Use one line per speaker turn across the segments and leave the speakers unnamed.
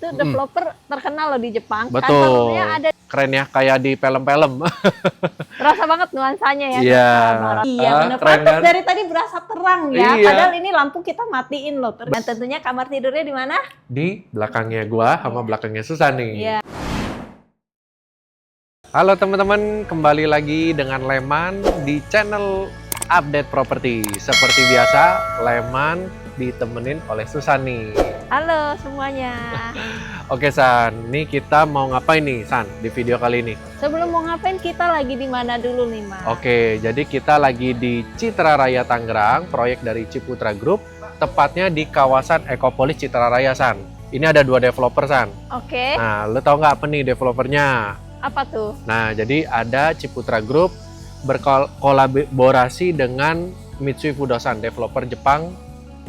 itu developer terkenal loh di Jepang.
Betul.
Kantornya ada.
Keren ya, kayak di film-film.
Terasa banget nuansanya ya.
Iya.
Iya, bener.
Keren
Pantes
kan?
dari tadi berasa terang ya.
Iya.
Padahal ini lampu kita matiin loh. Dan tentunya kamar tidurnya di mana?
Di belakangnya gua sama belakangnya Susan nih.
Iya.
Halo teman-teman, kembali lagi dengan Leman di channel Update Properti. Seperti biasa, Leman ditemenin oleh Susan nih.
Halo semuanya.
Oke San, nih kita mau ngapain nih San di video kali ini?
Sebelum mau ngapain, kita lagi di mana dulu nih, Mas?
Oke, jadi kita lagi di Citra Raya Tangerang, proyek dari Ciputra Group, tepatnya di kawasan Ekopolis Citra Raya San. Ini ada 2 developer San.
Oke.
Nah, lu tahu nggak apa nih developernya?
Apa tuh?
Nah, jadi ada Ciputra Group berkolaborasi dengan Mitsui Fudosan, developer Jepang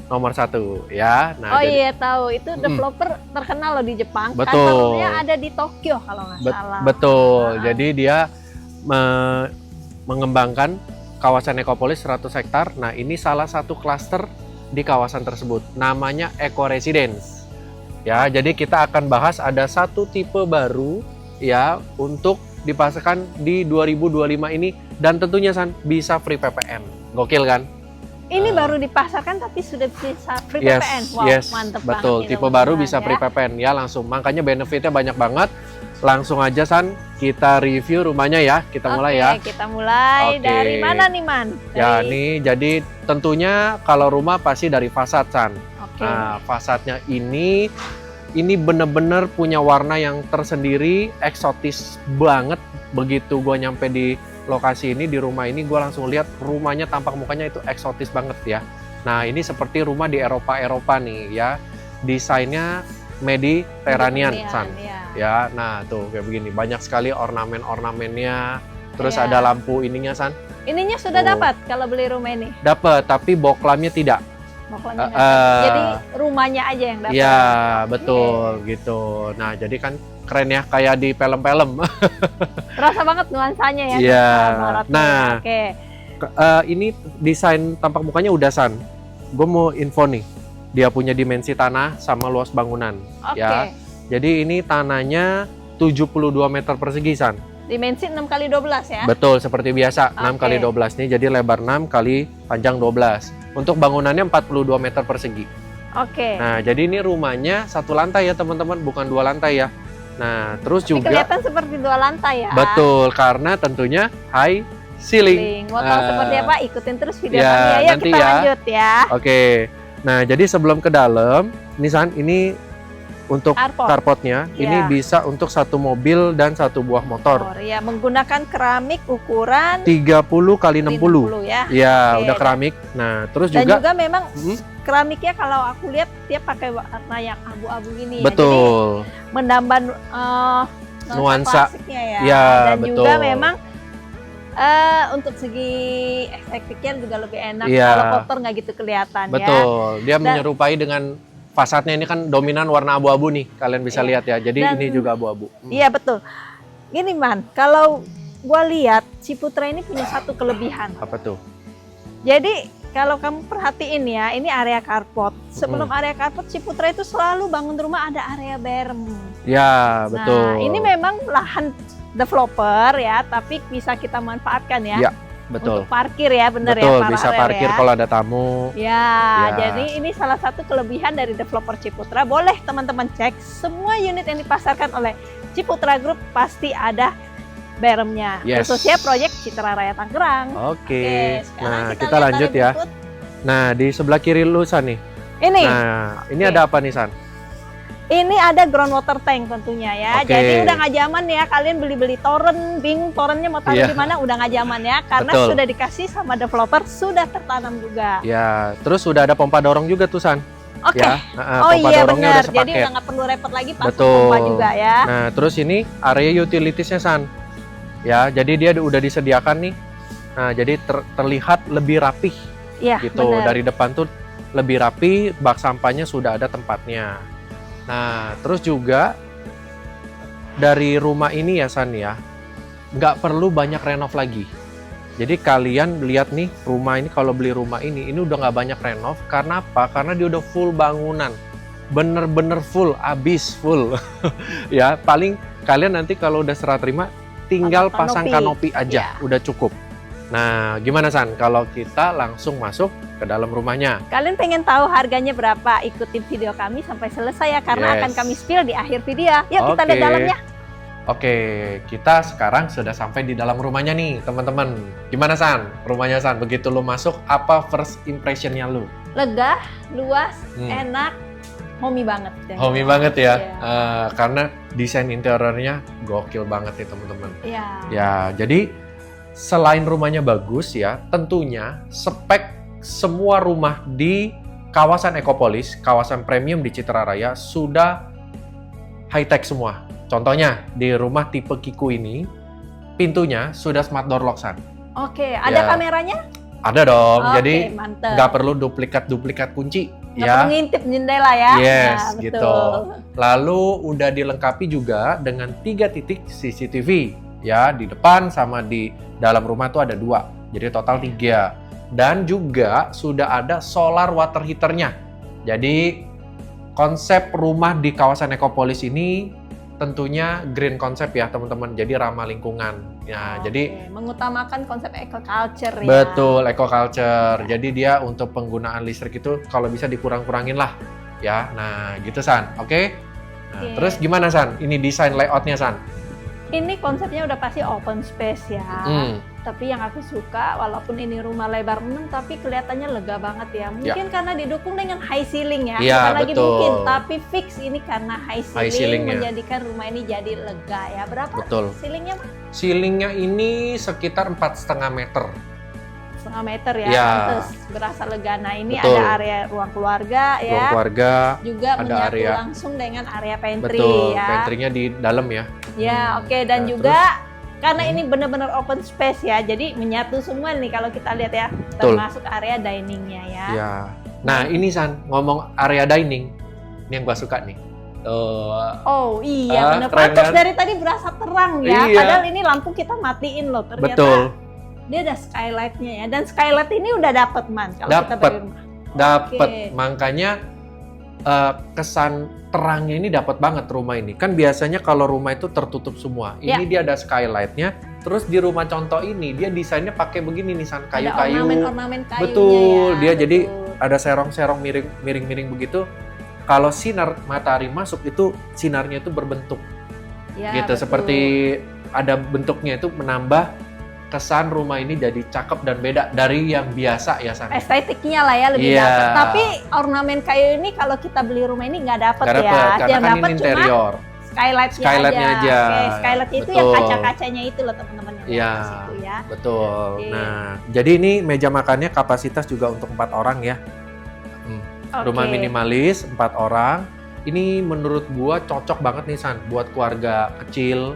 nomor 1 ya. Nah,
iya tahu, itu developer terkenal loh di Jepang.
Betul.
Kantornya ada di Tokyo kalau nggak salah.
Betul. Jadi dia mengembangkan kawasan Ekopolis 100 hektar. Nah, ini salah satu klaster di kawasan tersebut. Namanya Eco Residence. Ya, jadi kita akan bahas ada satu tipe baru ya untuk dipasarkan di 2025 ini, dan tentunya San bisa free PPN. Gokil kan?
Ini baru dipasarkan tapi sudah bisa free
Yes,
PPN. Wow,
yes,
mantep
betul.
banget.
Tipe baru bisa free PPN ya langsung. Makanya benefitnya banyak banget. Langsung aja San, kita review rumahnya ya. Kita mulai ya.
Oke, kita mulai.
Oke.
Dari mana nih, Man?
Ya nih, jadi tentunya kalau rumah pasti dari fasad San.
Oke.
Nah, fasadnya ini bener-bener punya warna yang tersendiri, eksotis banget. Begitu gue nyampe di lokasi ini, di rumah ini, gue langsung lihat rumahnya, tampak mukanya itu eksotis banget ya. Nah, ini seperti rumah di Eropa nih ya. Desainnya Mediterranean San. Ya, nah tuh kayak begini, banyak sekali ornamen-ornamennya. Terus ada lampu ininya San.
Ininya sudah dapat kalau beli rumah ini?
Dapat, tapi boklamnya tidak.
Boklamnya nggak dapat. Jadi rumahnya aja yang dapat.
Iya, betul gitu. Nah, jadi kan keren ya, kayak di film-film.
Terasa banget nuansanya ya.
Iya. Nah,
oke.
Ini desain tampak mukanya udah San. Gue mau info nih, dia punya dimensi tanah sama luas bangunan.
Oke.
Ya. Jadi ini tanahnya 72 meter persegi San.
Dimensi 6x12 ya?
Betul, seperti biasa, 6x12 nih. Jadi lebar 6 kali panjang 12. Untuk bangunannya 42 meter persegi.
Oke.
Nah, jadi ini rumahnya 1 lantai ya teman-teman, bukan 2 lantai ya. Nah, terus juga
kelihatan seperti 2 lantai ya?
Betul, karena tentunya high ceiling.
Mau tahu seperti apa? Ikutin terus video
ya,
kami ya. Yuk
nanti
kita
ya.
lanjut ya.
Oke. Nah, jadi sebelum ke dalam, ini San, ini untuk carportnya, ini bisa untuk 1 mobil dan 1 buah motor.
Ya, menggunakan keramik ukuran
30 kali 60
ya.
Iya, udah keramik. Nah, terus
dan
juga
memang keramiknya kalau aku lihat dia pakai warna yang abu-abu gini.
Betul.
Ya. Jadi menambah
nuansa
klasiknya ya.
Ya,
dan
betul.
juga memang untuk segi estetiknya juga lebih enak.
Ya.
Kalau kotor nggak gitu kelihatan.
Betul. Dia menyerupai dengan fasadnya, ini kan dominan warna abu-abu nih, kalian bisa lihat ya. Jadi ini juga abu-abu.
Iya betul. Gini Man, kalau gua lihat Ciputra ini punya satu kelebihan.
Apa tuh?
Jadi kalau kamu perhatiin ya, ini area carport. Sebelum area carport, Ciputra itu selalu bangun rumah ada area berm.
Ya betul.
Nah ini memang lahan developer ya, tapi bisa kita manfaatkan ya.
Ya. Betul.
Untuk parkir ya, bener ya.
Betul, bisa parkir ya. Kalau ada tamu.
Ya, jadi ini salah satu kelebihan dari developer Ciputra. Boleh teman-teman cek, semua unit yang dipasarkan oleh Ciputra Group pasti ada beremnya. Khususnya proyek Citra Raya Tangerang.
Oke. Nah, kita lanjut ya. Nah, di sebelah kiri lu San nih.
Ini.
Nah, ini ada apa nih San?
Ini ada groundwater tank tentunya ya. Jadi udah nggak zaman ya kalian beli-beli toren, bingung torennya mau taruh di mana, udah nggak zaman ya, karena sudah dikasih sama developer, sudah tertanam juga.
Ya, terus sudah ada pompa dorong juga tuh San.
Oke.
Ya,
oh iya benar. Jadi udah nggak perlu repot lagi pasang pompa juga ya.
Nah, terus ini area utilitiesnya San. Ya, jadi dia udah disediakan nih. Nah, jadi terlihat lebih rapih.
Iya.
Gitu. Dari depan tuh lebih rapi, bak sampahnya sudah ada tempatnya. Nah, terus juga dari rumah ini ya San ya, nggak perlu banyak renov lagi. Jadi kalian lihat nih, rumah ini kalau beli rumah ini udah nggak banyak renov. Karena apa? Karena dia udah full bangunan. bener-bener full, abis full. Ya, paling kalian nanti kalau udah serah terima, tinggal pasang kanopi aja, udah cukup. Nah, gimana San kalau kita langsung masuk ke dalam rumahnya?
Kalian pengen tahu harganya berapa? Ikutin video kami sampai selesai ya, karena akan kami spill di akhir video. Yuk kita lihat dalamnya.
Oke, kita sekarang sudah sampai di dalam rumahnya nih, teman-teman. Gimana San? Rumahnya San, begitu lu masuk, apa first impression-nya lu?
Lega, luas, enak, homey banget.
Homey banget ya, karena desain interiornya gokil banget nih teman-teman.
Iya.
Ya, jadi selain rumahnya bagus ya, tentunya spek semua rumah di kawasan Ecopolis, kawasan premium di Citra Raya sudah high-tech semua. Contohnya, di rumah tipe Kiku ini, pintunya sudah smart door lock, San.
Oke, ada kameranya?
Ada dong, jadi
mantep.
nggak perlu duplikat kunci.
Nggak perlu ngintip jendela ya?
Yes,
nah,
gitu.
Betul.
Lalu udah dilengkapi juga dengan 3 titik CCTV. Ya, di depan sama di dalam rumah tuh ada 2, jadi total 3. Dan juga sudah ada solar water heater-nya. Jadi, konsep rumah di kawasan Ecopolis ini tentunya green konsep ya teman-teman, jadi ramah lingkungan. Ya, jadi
mengutamakan konsep eco-culture ya.
Betul, eco-culture. Jadi dia untuk penggunaan listrik itu kalau bisa dikurang-kurangin lah. Ya, nah gitu San, oke? Nah, terus gimana San? Ini desain layoutnya San?
Ini konsepnya udah pasti open space ya. Tapi yang aku suka, walaupun ini rumah lebar 6, tapi kelihatannya lega banget ya. Mungkin karena didukung dengan high ceiling ya. Bukan lagi mungkin, tapi fix ini karena high ceiling menjadikan rumah ini jadi lega ya. Berapa ceilingnya, Mas?
Ceilingnya ini sekitar 4,5 meter.
4,5 meter ya, pantes berasa lega. Nah ini ada area ruang keluarga ya. Ruang
keluarga.
Juga ada menyatu area langsung dengan area pantry ya.
Pantry-nya di dalam ya.
Ya, oke. Dan juga karena ini benar-benar open space ya, jadi menyatu semua nih kalau kita lihat ya, termasuk area diningnya ya.
Ya. Nah ini San, ngomong area dining, ini yang gua suka nih.
Oh iya, benar. Pantas dari tadi berasa terang ya, padahal ini lampu kita matiin loh ternyata.
Betul.
Dia ada skylight-nya ya, dan skylight ini udah dapet Man kalau kita beli rumah.
Dapat, makanya kesan terangnya ini dapat banget rumah ini. Kan biasanya kalau rumah itu tertutup semua. Ini dia ada skylight-nya. Terus di rumah contoh ini dia desainnya pakai begini nih San, kayu-kayu.
Ada ornamen kayunya.
Betul, dia jadi ada serong-serong miring-miring begitu. Kalau sinar matahari masuk itu sinarnya itu berbentuk. Ya, gitu, seperti ada bentuknya itu menambah kesan rumah ini jadi cakep dan beda dari yang biasa ya San.
Estetiknya lah ya lebih dapet. Tapi ornamen kayu ini kalau kita beli rumah ini nggak dapet ya. Yang
kan
dapet
interior.
Cuma skylightnya aja. Skylight itu yang kaca-kacanya itu loh teman-teman yang di situ ya.
Betul. Nah, jadi ini meja makannya kapasitas juga untuk 4 orang ya. Rumah minimalis 4 orang. Ini menurut gua cocok banget nih San buat keluarga kecil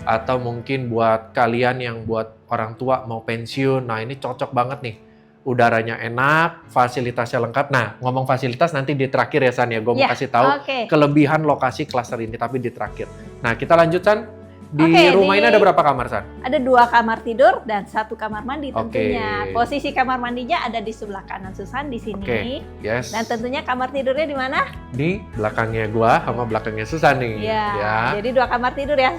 atau mungkin buat kalian yang buat orang tua mau pensiun. Nah, ini cocok banget nih. Udaranya enak, fasilitasnya lengkap. Nah, ngomong fasilitas nanti di terakhir ya San ya. Gue mau kasih tahu kelebihan lokasi klaster ini tapi di terakhir. Nah, kita lanjut San. Di rumah ini ada berapa kamar San?
Ada 2 kamar tidur dan 1 kamar mandi tentunya. Posisi kamar mandinya ada di sebelah kanan Susan di sini. Dan tentunya kamar tidurnya di mana?
Di belakangnya gua sama belakangnya Susan nih.
Ya. Jadi 2 kamar tidur ya.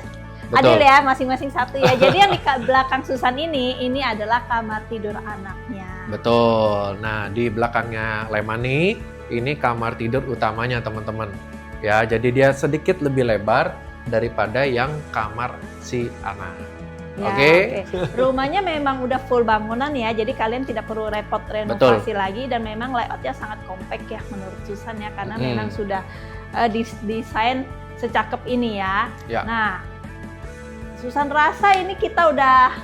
Adil ya, masing-masing 1 ya. Jadi yang di belakang Susan ini adalah kamar tidur anaknya.
Betul. Nah, di belakangnya Lemani, ini kamar tidur utamanya teman-teman. Ya, jadi dia sedikit lebih lebar daripada yang kamar si anak.
Ya, Rumahnya memang udah full bangunan ya, jadi kalian tidak perlu repot renovasi lagi dan memang layoutnya sangat compact ya menurut Susan ya, karena memang sudah desain secakep ini ya. Nah, Susan rasa ini kita udah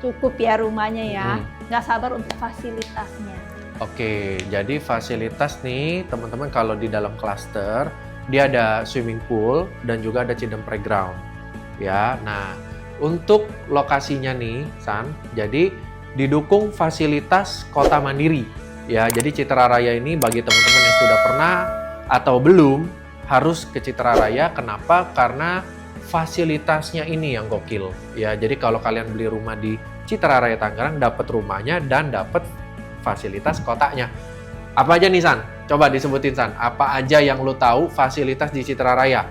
cukup ya rumahnya ya. Nggak sabar untuk fasilitasnya.
Oke, jadi fasilitas nih teman-teman kalau di dalam klaster dia ada swimming pool dan juga ada children playground. Ya, nah untuk lokasinya nih San, jadi didukung fasilitas kota mandiri. Ya, jadi Citra Raya ini bagi teman-teman yang sudah pernah atau belum harus ke Citra Raya. Kenapa? Karena fasilitasnya ini yang gokil. Ya, jadi kalau kalian beli rumah di Citra Raya Tangerang dapat rumahnya dan dapat fasilitas kotanya. Apa aja nih San? Coba disebutin San, apa aja yang lu tahu fasilitas di Citra Raya?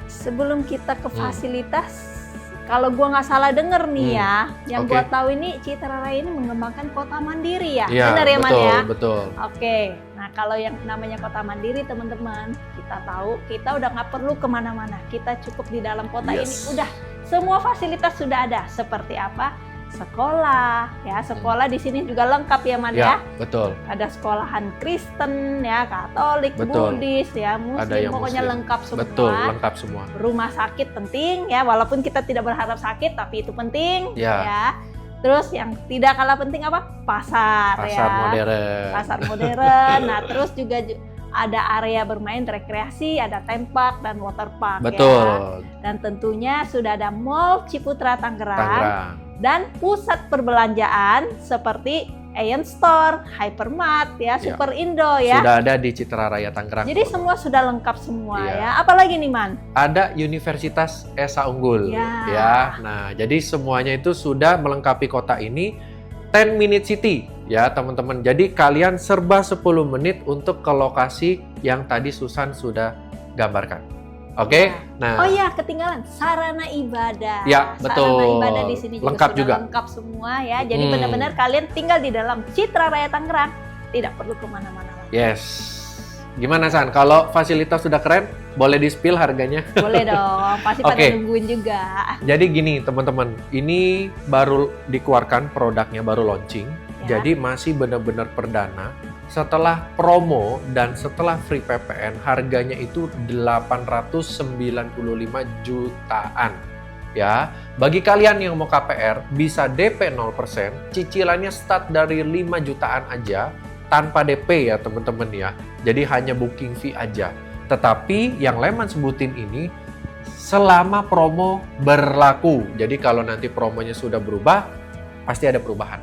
Sebelum kita ke fasilitas, kalau gua nggak salah denger nih ya, yang gua tahu ini Citra Raya ini mengembangkan kota mandiri ya, benar ya Man ya?
Betul.
Oke, nah kalau yang namanya kota mandiri teman-teman, kita tahu kita udah nggak perlu kemana-mana, kita cukup di dalam kota ini, udah semua fasilitas sudah ada. Seperti apa? Sekolah, ya sekolah di sini juga lengkap ya Man ya.
Betul.
Ada sekolahan Kristen ya, Katolik, Buddhis ya, Muslim, pokoknya lengkap semua.
Betul, lengkap semua.
Rumah sakit penting ya, walaupun kita tidak berharap sakit, tapi itu penting ya. Terus yang tidak kalah penting apa? Pasar
modern.
Pasar modern. Nah, terus juga ada area bermain rekreasi, ada theme park dan water park.
Betul.
Ya. Dan tentunya sudah ada Mall Ciputra Tangerang. Dan pusat perbelanjaan seperti Aeon Store, Hypermart ya, Super Indo ya.
Sudah ada di Citra Raya Tangerang.
Jadi semua sudah lengkap semua ya. Apalagi nih Man?
Ada Universitas Esa Unggul ya. Nah, jadi semuanya itu sudah melengkapi kota ini. 10 minute city ya teman-teman. Jadi kalian serba 10 menit untuk ke lokasi yang tadi Susan sudah gambarkan. Oke, nah.
Oh ya, ketinggalan sarana ibadah.
Ya, betul.
Sarana ibadah di sini juga
lengkap
sudah lengkap semua ya. Jadi benar-benar kalian tinggal di dalam Citra Raya Tangerang, tidak perlu kemana-mana lagi.
Yes. Gimana San? Kalau fasilitas sudah keren, boleh di-spill harganya?
Boleh dong, pasti pada nungguin juga.
Jadi gini teman-teman, ini baru dikeluarkan produknya, baru launching. Jadi masih benar-benar perdana. Setelah promo dan setelah free PPN, harganya itu 895 jutaan. Ya, bagi kalian yang mau KPR, bisa DP 0%, cicilannya start dari 5 jutaan aja, tanpa DP ya teman-teman ya. Jadi hanya booking fee aja. Tetapi yang Leman sebutin ini, selama promo berlaku. Jadi kalau nanti promonya sudah berubah, pasti ada perubahan.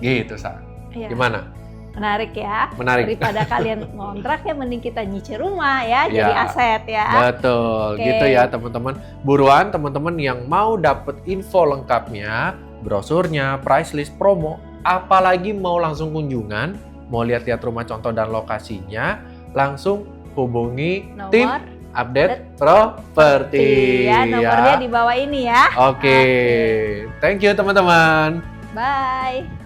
Gitu, Sa. Gimana?
Menarik ya.
Menarik.
Daripada kalian ngontrak ya mending kita nyicil rumah ya, jadi aset ya.
Betul, gitu ya teman-teman. Buruan teman-teman yang mau dapet info lengkapnya, brosurnya, price list, promo, apalagi mau langsung kunjungan, mau lihat-lihat rumah contoh dan lokasinya, langsung hubungi tim Update Properti.
Ya, nomornya di bawah ini ya.
Oke. Thank you teman-teman.
Bye.